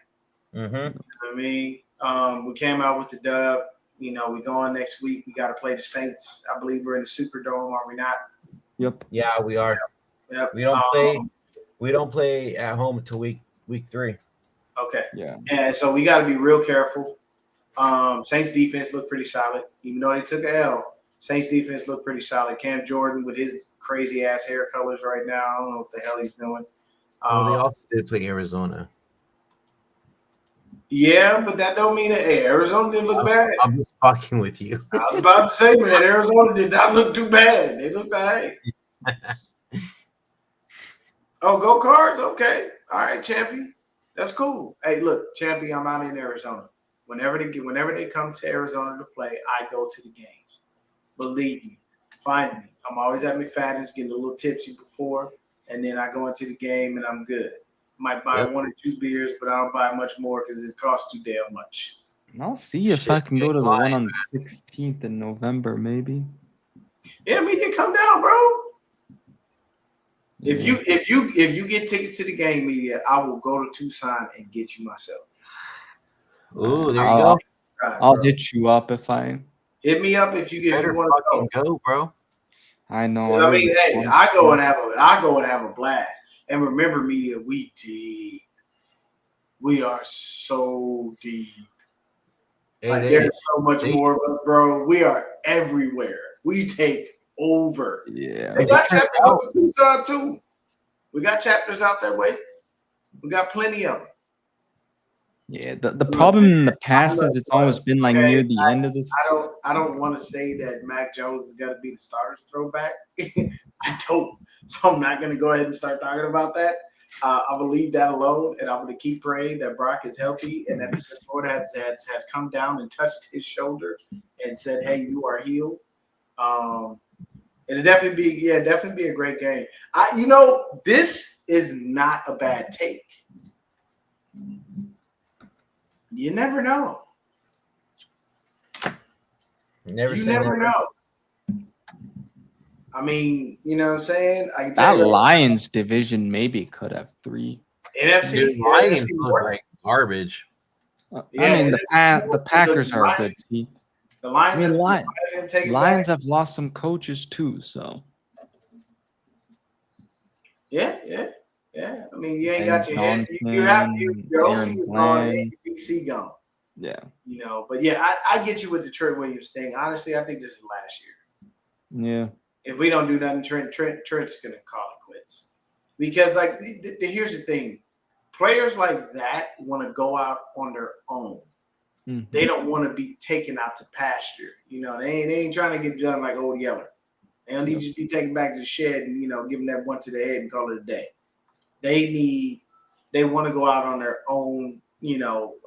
Mm-hmm. I mean, we came out with the dub. You know, we go on next week. We got to play the Saints. I believe we're in the Superdome, are we not? Yep. Yeah, we are. Yep. We don't play. We don't play at home until week 3. Okay. Yeah. And so we got to be real careful. Saints defense looked pretty solid, even though they took an L. Saints defense looked pretty solid. Cam Jordan with his crazy ass hair colors right now. I don't know what the hell he's doing. They also did play Arizona. Yeah, but that don't mean that Arizona didn't look bad. I'm just fucking with you. I was about to say, man, Arizona did not look too bad. They looked all right. Oh, go Cards? Okay. All right, champion. That's cool. Hey, look, champion, I'm out in Arizona. Whenever they come to Arizona to play, I go to the games. Believe me. Find me. I'm always at McFadden's getting a little tipsy before, and then I go into the game and I'm good. Might buy 1 or 2 beers, but I don't buy much more because it costs too damn much. I'll see if I can go to the one on the 16th in November, maybe. Yeah, media, come down, bro. If you get tickets to the game, media, I will go to Tucson and get you myself. Ooh, there you go. I'll hit you up if I hit me up if you want to go, bro. I know. I mean, hey, I go and have a blast. And remember, media, we deep. We are so deep. Like, there's so much more of us, bro. We are everywhere. We take over. Yeah. They got chapters up in Tucson, too. We got chapters out that way. We got plenty of them. Yeah, the problem in the past is it's always been like near the end of this. I don't want to say that Mac Jones is going to be the starter's throwback. I don't. So I'm not going to go ahead and start talking about that. I will leave that alone, and I'm going to keep praying that Brock is healthy and that the Lord has come down and touched his shoulder and said, "Hey, you are healed." It'll definitely be a great game. This is not a bad take. You never know. You never know. I mean, you know what I'm saying? I can tell that Lions division maybe could have 3. NFC Lions look like garbage. I mean, the Packers are a good team. The Lions, I mean, gonna take it Lions back. have lost some coaches too, so Yeah. I mean, you ain't Ben got your head. You Johnson, your OC Aaron is gone, and Glenn. your DC gone. Yeah, But yeah, I get you with the Trent Williams thing. Honestly, I think this is last year. yeah. If we don't do nothing, Trent's gonna call it quits. Because like, here's the thing: players like that want to go out on their own. Mhm. They don't want to be taken out to pasture. They ain't trying to get done like Old Yeller. They don't need to be taken back to the shed and give them that one to the head and call it a day. They want to go out on their own,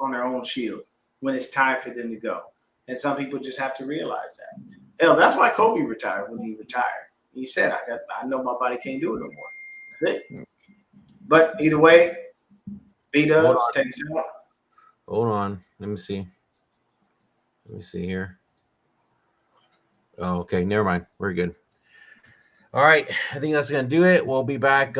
on their own shield when it's time for them to go. And some people just have to realize that. Hell, that's why Kobe retired when he retired. He said, I know my body can't do it no more. That's it. Yeah. But either way, B-Dubs, take us out. Hold on. Let me see here. Oh, okay. Never mind. We're good. All right. I think that's going to do it. We'll be back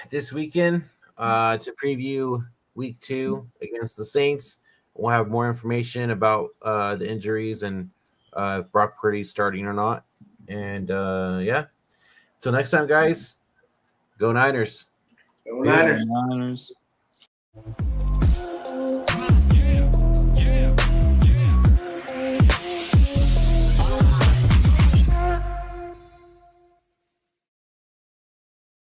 this weekend to preview week 2 against the Saints. We'll have more information about the injuries and if Brock Purdy's starting or not. And yeah. Till next time, guys. Go Niners. Go Niners. Niners.